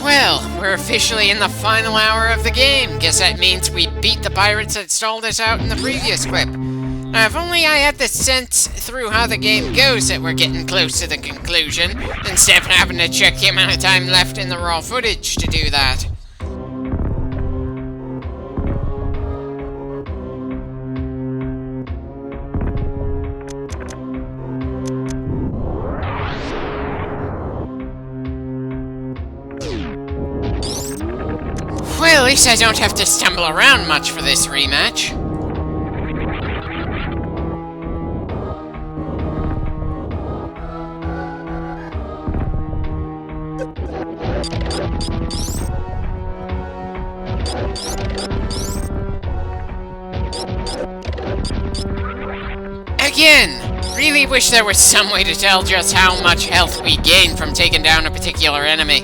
Well, we're officially in the final hour of the game. Guess that means we beat the pirates that stalled us out in the previous clip. Now, if only I had the sense through how the game goes that we're getting close to the conclusion, instead of having to check the amount of time left in the raw footage to do that. Well, at least I don't have to stumble around much for this rematch. Again, really wish there was some way to tell just how much health we gain from taking down a particular enemy.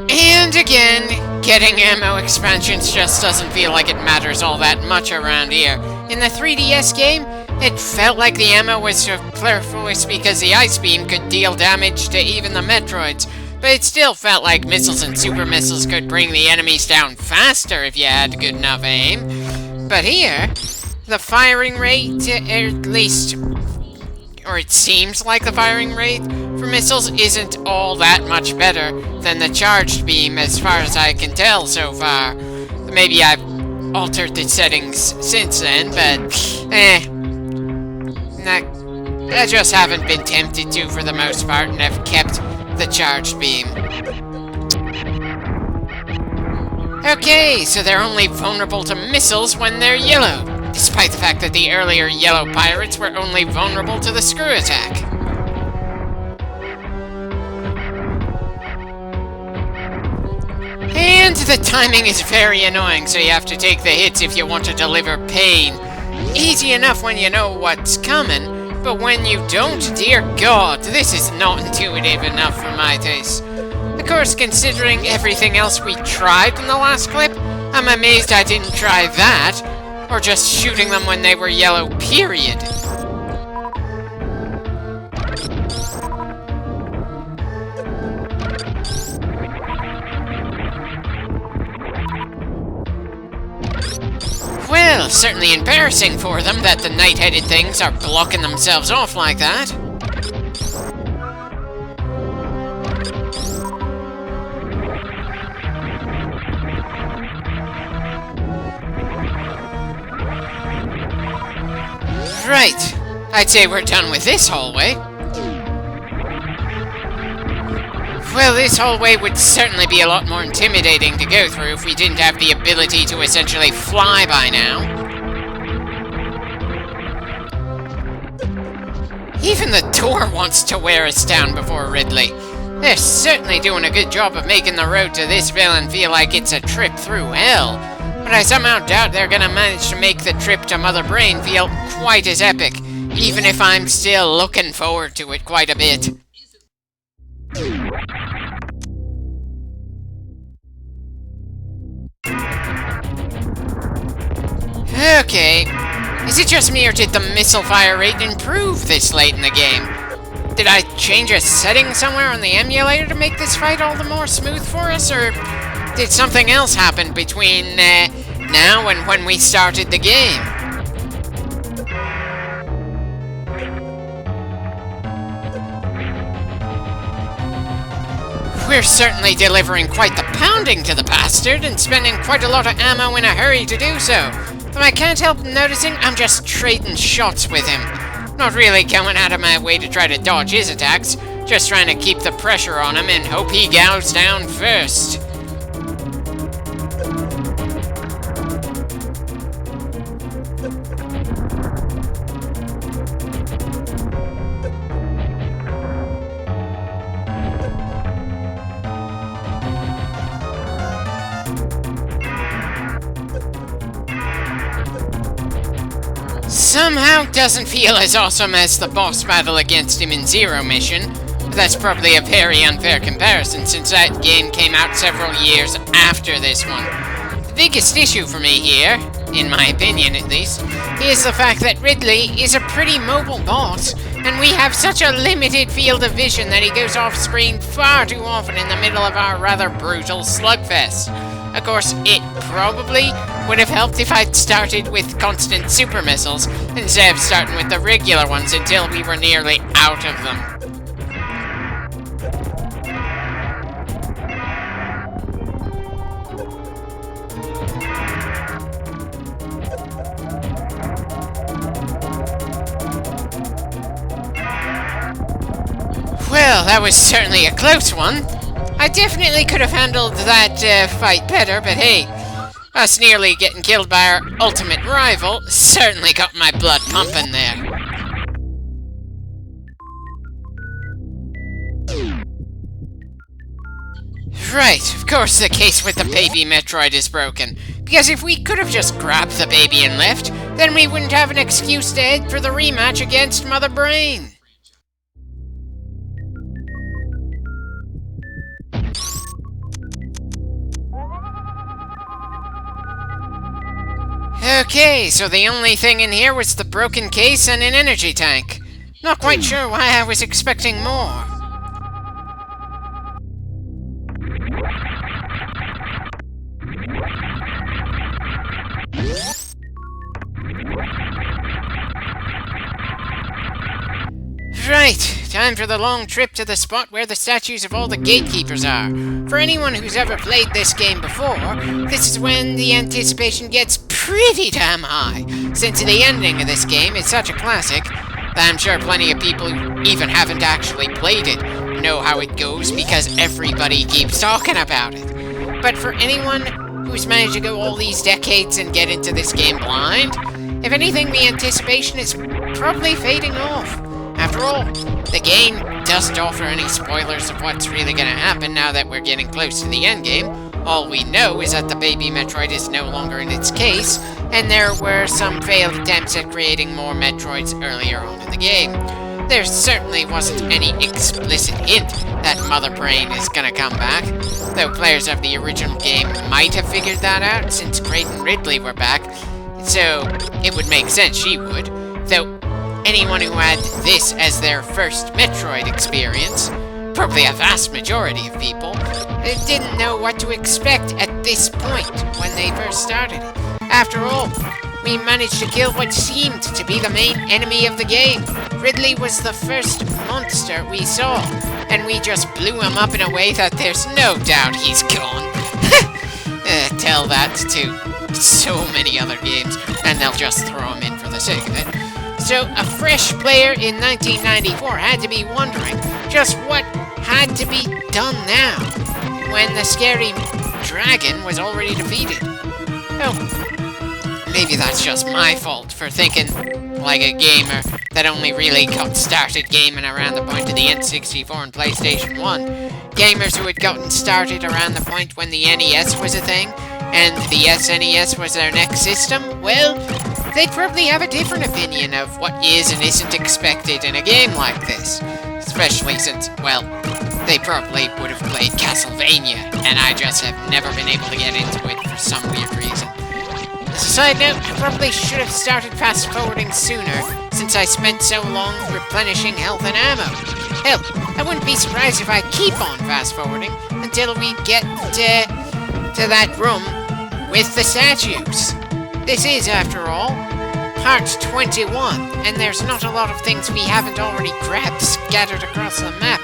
And again, getting ammo expansions just doesn't feel like it matters all that much around here. In the 3DS game, it felt like the ammo was superfluous because the ice beam could deal damage to even the Metroids, but it still felt like missiles and super missiles could bring the enemies down faster if you had good enough aim. But here, the firing rate, at least, or it seems like the firing rate for missiles isn't all that much better than the charged beam as far as I can tell so far. Maybe I've altered the settings since then, but I just haven't been tempted to for the most part and have kept the charged beam. Okay, so they're only vulnerable to missiles when they're yellow, despite the fact that the earlier yellow pirates were only vulnerable to the screw attack. And the timing is very annoying, so you have to take the hits if you want to deliver pain. Easy enough when you know what's coming, but when you don't, dear God, this is not intuitive enough for my taste. Of course, considering everything else we tried in the last clip, I'm amazed I didn't try that, or just shooting them when they were yellow, period. Well, certainly embarrassing for them that the night-headed things are blocking themselves off like that. Right, I'd say we're done with this hallway. Well, this hallway would certainly be a lot more intimidating to go through if we didn't have the ability to essentially fly by now. Even the door wants to wear us down before Ridley. They're certainly doing a good job of making the road to this villain feel like it's a trip through hell. But I somehow doubt they're gonna manage to make the trip to Mother Brain feel quite as epic, even if I'm still looking forward to it quite a bit. Okay, is it just me or did the missile fire rate improve this late in the game? Did I change a setting somewhere on the emulator to make this fight all the more smooth for us, or did something else happen between now and when we started the game? We're certainly delivering quite the pounding to the bastard and spending quite a lot of ammo in a hurry to do so. But I can't help noticing I'm just trading shots with him. Not really going out of my way to try to dodge his attacks, just trying to keep the pressure on him and hope he goes down first. Somehow doesn't feel as awesome as the boss battle against him in Zero Mission. But that's probably a very unfair comparison since that game came out several years after this one. The biggest issue for me here, in my opinion at least, is the fact that Ridley is a pretty mobile boss, And we have such a limited field of vision that he goes off screen far too often in the middle of our rather brutal slugfest. Of course, it probably would have helped if I'd started with constant super missiles instead of starting with the regular ones until we were nearly out of them. Well, that was certainly a close one. I definitely could have handled that fight better, but hey, us nearly getting killed by our ultimate rival certainly got my blood pumping there. Right, of course the case with the baby Metroid is broken. Because if we could have just grabbed the baby and left, then we wouldn't have an excuse to head for the rematch against Mother Brain. Okay, so the only thing in here was the broken case and an energy tank. Not quite sure why I was expecting more. Right, time for the long trip to the spot where the statues of all the gatekeepers are. For anyone who's ever played this game before, this is when the anticipation gets pretty damn high, since the ending of this game is such a classic that I'm sure plenty of people who even haven't actually played it know how it goes because everybody keeps talking about it. But for anyone who's managed to go all these decades and get into this game blind, if anything, the anticipation is probably fading off. After all, the game doesn't offer any spoilers of what's really going to happen now that we're getting close to the endgame. All we know is that the baby Metroid is no longer in its case, and there were some failed attempts at creating more Metroids earlier on in the game. There certainly wasn't any explicit hint that Mother Brain is going to come back, though players of the original game might have figured that out since Kraid and Ridley were back, so it would make sense she would, though anyone who had this as their first Metroid experience, probably a vast majority of people, didn't know what to expect at this point when they first started it. After all, we managed to kill what seemed to be the main enemy of the game. Ridley was the first monster we saw, and we just blew him up in a way that there's no doubt he's gone. Tell that to so many other games, and they'll just throw him in for the sake of it. So, a fresh player in 1994 had to be wondering just what had to be done now, when the scary dragon was already defeated. Oh, maybe that's just my fault for thinking like a gamer that only really got started gaming around the point of the N64 and PlayStation 1. Gamers who had gotten started around the point when the NES was a thing, and the SNES was their next system, well, they'd probably have a different opinion of what is and isn't expected in a game like this. Especially since, well, they probably would have played Castlevania, and I just have never been able to get into it for some weird reason. As a side note, I probably should have started fast-forwarding sooner, since I spent so long replenishing health and ammo. Hell, I wouldn't be surprised if I keep on fast-forwarding until we get to that room with the statues. This is, after all, Part 21, and there's not a lot of things we haven't already grabbed scattered across the map.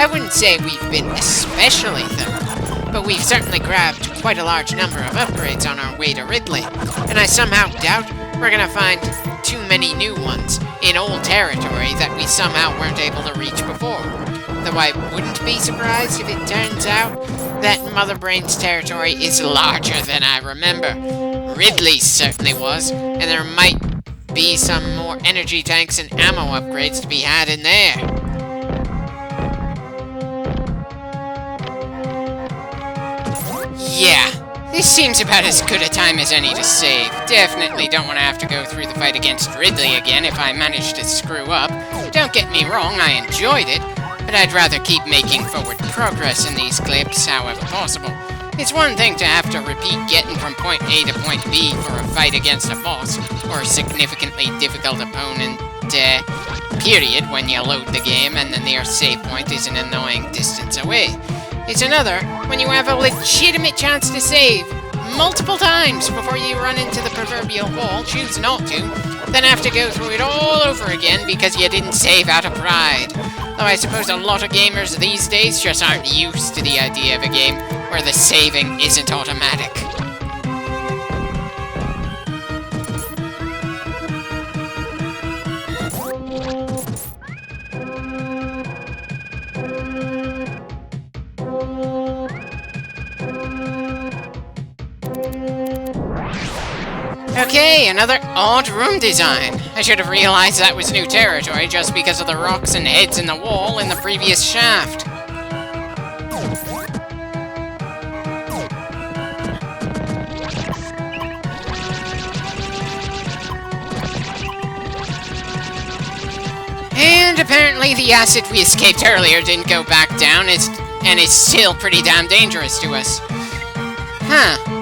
I wouldn't say we've been especially thorough, but we've certainly grabbed quite a large number of upgrades on our way to Ridley, and I somehow doubt we're gonna find too many new ones in old territory that we somehow weren't able to reach before. Though I wouldn't be surprised if it turns out that Mother Brain's territory is larger than I remember. Ridley's certainly was, and there might be some more energy tanks and ammo upgrades to be had in there. Yeah, this seems about as good a time as any to save. Definitely don't want to have to go through the fight against Ridley again if I manage to screw up. Don't get me wrong, I enjoyed it, but I'd rather keep making forward progress in these clips however possible. It's one thing to have to repeat getting from point A to point B for a fight against a boss, or a significantly difficult opponent period when you load the game and the nearest save point is an annoying distance away. It's another when you have a legitimate chance to save multiple times before you run into the proverbial wall, choose not to, then have to go through it all over again because you didn't save out of pride. Though I suppose a lot of gamers these days just aren't used to the idea of a game where the saving isn't automatic. Okay, another odd room design. I should have realized that was new territory just because of the rocks and heads in the wall in the previous shaft. And apparently the acid we escaped earlier didn't go back down and is still pretty damn dangerous to us. Huh.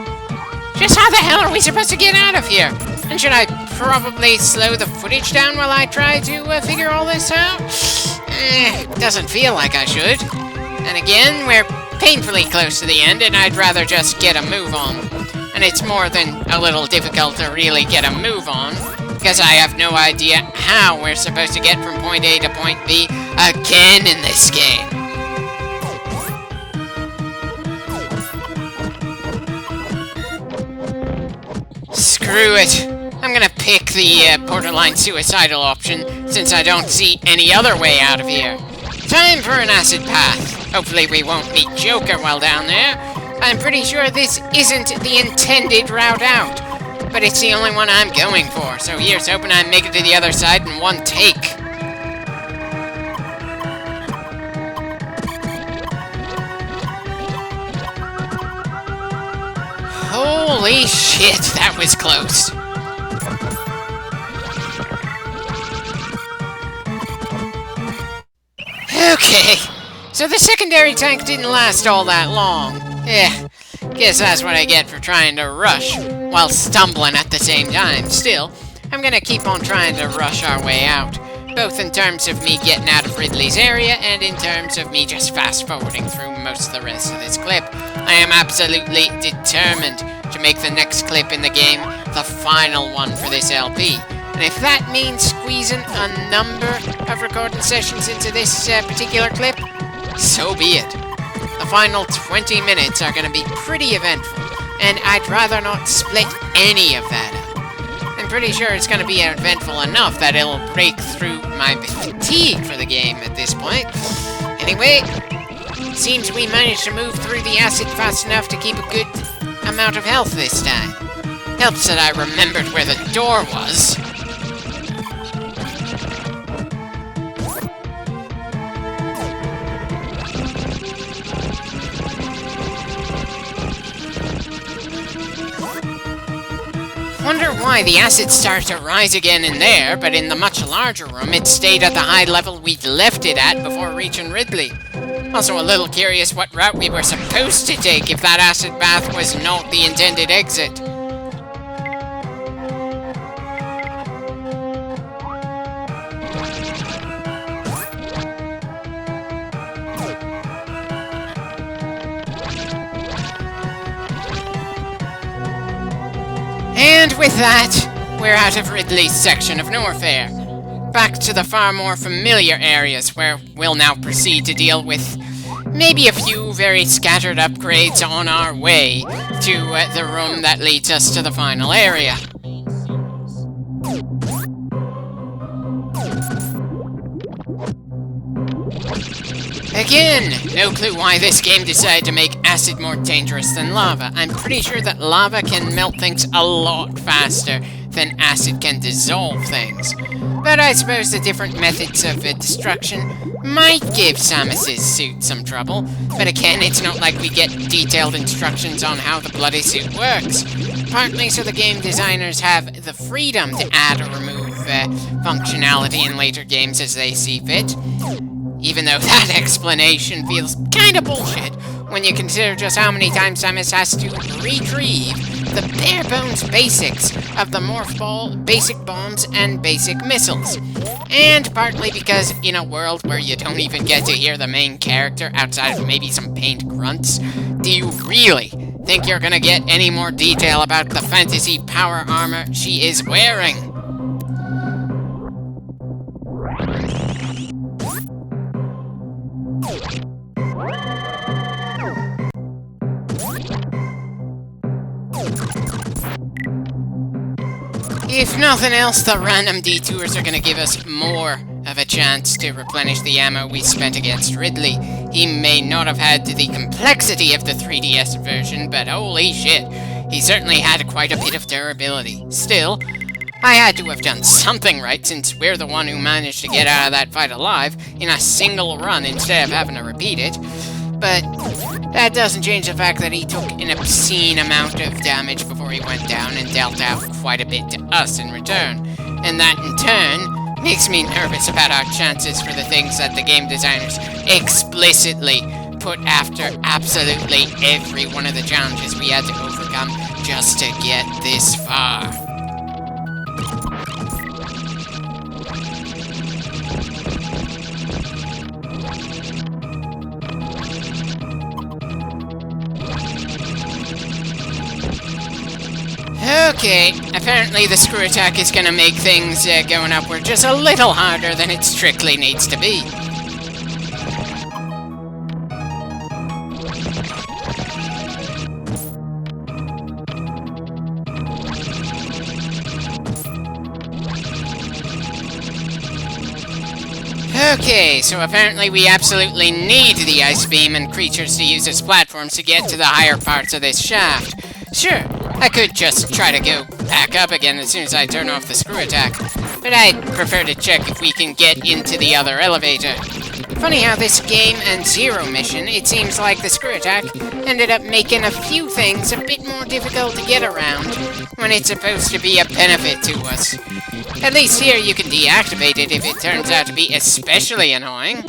Just how the hell are we supposed to get out of here? And should I probably slow the footage down while I try to figure all this out? Doesn't feel like I should. And again, we're painfully close to the end, and I'd rather just get a move on. And it's more than a little difficult to really get a move on, because I have no idea how we're supposed to get from point A to point B again in this game. Screw it. I'm gonna pick the borderline suicidal option, since I don't see any other way out of here. Time for an acid path. Hopefully we won't meet Joker while down there. I'm pretty sure this isn't the intended route out, but it's the only one I'm going for, so here's hoping I make it to the other side in one take. Holy shit, that was close. Okay, so the secondary tank didn't last all that long. Guess that's what I get for trying to rush, while stumbling at the same time. Still, I'm gonna keep on trying to rush our way out, both in terms of me getting out of Ridley's area, and in terms of me just fast-forwarding through most of the rest of this clip. I am absolutely determined to make the next clip in the game the final one for this LP. And if that means squeezing a number of recording sessions into this particular clip, so be it. The final 20 minutes are going to be pretty eventful, and I'd rather not split any of that up. I'm pretty sure it's going to be eventful enough that it'll break through my fatigue for the game at this point. Anyway, seems we managed to move through the acid fast enough to keep a good amount of health this time. Helps that I remembered where the door was. Wonder why the acid started to rise again in there, but in the much larger room it stayed at the high level we'd left it at before reaching Ridley. Also a little curious what route we were supposed to take if that acid bath was not the intended exit. And with that, we're out of Ridley's section of Norfair. Back to the far more familiar areas where we'll now proceed to deal with maybe a few very scattered upgrades on our way to the room that leads us to the final area. Again, no clue why this game decided to make acid more dangerous than lava. I'm pretty sure that lava can melt things a lot faster than acid can dissolve things. But I suppose the different methods of destruction might give Samus's suit some trouble. But again, it's not like we get detailed instructions on how the bloody suit works. Partly so the game designers have the freedom to add or remove functionality in later games as they see fit. Even though that explanation feels kinda bullshit when you consider just how many times Samus has to retrieve the bare-bones basics of the morph ball, basic bombs, and basic missiles. And partly because in a world where you don't even get to hear the main character outside of maybe some pained grunts, do you really think you're gonna get any more detail about the fantasy power armor she is wearing? If nothing else, the random detours are gonna give us more of a chance to replenish the ammo we spent against Ridley. He may not have had the complexity of the 3DS version, but holy shit, he certainly had quite a bit of durability. Still, I had to have done something right since we're the one who managed to get out of that fight alive in a single run instead of having to repeat it. But that doesn't change the fact that he took an obscene amount of damage before he went down and dealt out quite a bit to us in return. And that, in turn, makes me nervous about our chances for the things that the game designers explicitly put after absolutely every one of the challenges we had to overcome just to get this far. Okay, apparently the screw attack is gonna make things going upward just a little harder than it strictly needs to be. Okay, so apparently we absolutely need the ice beam and creatures to use as platforms to get to the higher parts of this shaft. Sure, I could just try to go back up again as soon as I turn off the screw attack, but I'd prefer to check if we can get into the other elevator. Funny how this game and Zero Mission, it seems like the screw attack ended up making a few things a bit more difficult to get around, when it's supposed to be a benefit to us. At least here you can deactivate it if it turns out to be especially annoying.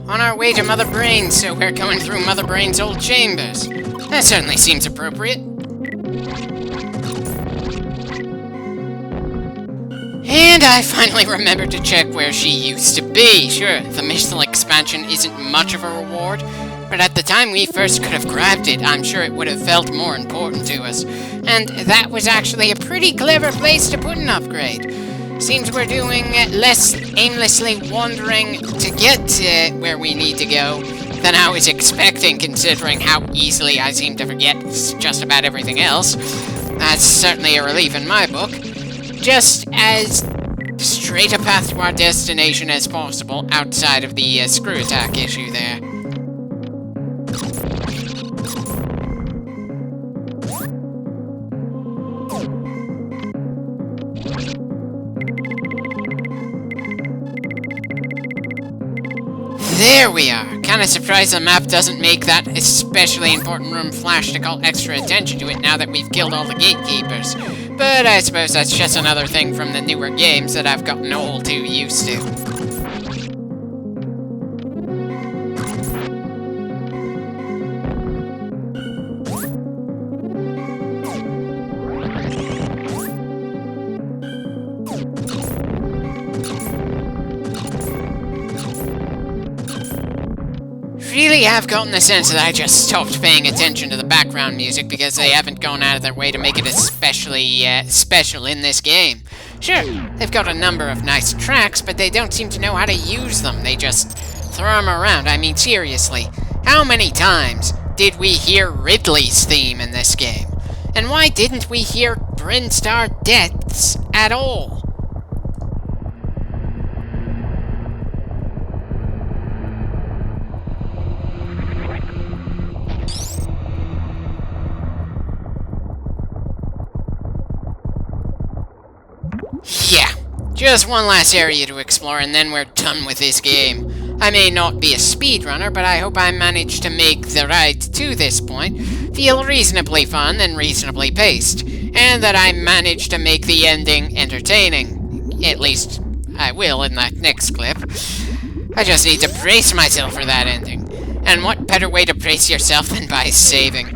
On our way to Mother Brain, so we're going through Mother Brain's old chambers. That certainly seems appropriate. And I finally remembered to check where she used to be. Sure, the missile expansion isn't much of a reward, but at the time we first could have grabbed it, I'm sure it would have felt more important to us. And that was actually a pretty clever place to put an upgrade. Seems we're doing less aimlessly wandering to get to where we need to go than I was expecting, considering how easily I seem to forget just about everything else. That's certainly a relief in my book. Just as straight a path to our destination as possible outside of the screw attack issue there. There we are! Kinda surprised the map doesn't make that especially important room flash to call extra attention to it now that we've killed all the gatekeepers. But I suppose that's just another thing from the newer games that I've gotten all too used to. Really have gotten the sense that I just stopped paying attention to the background music because they haven't gone out of their way to make it especially special in this game. Sure, they've got a number of nice tracks, but they don't seem to know how to use them. They just throw them around. I mean, seriously, how many times did we hear Ridley's theme in this game? And why didn't we hear Brinstar Death's at all? Yeah, Just one last area to explore and then we're done with this game. I may not be a speedrunner, but I hope I managed to make the ride to this point feel reasonably fun and reasonably paced, and that I managed to make the ending entertaining. At least, I will in that next clip. I just need to brace myself for that ending. And what better way to brace yourself than by saving?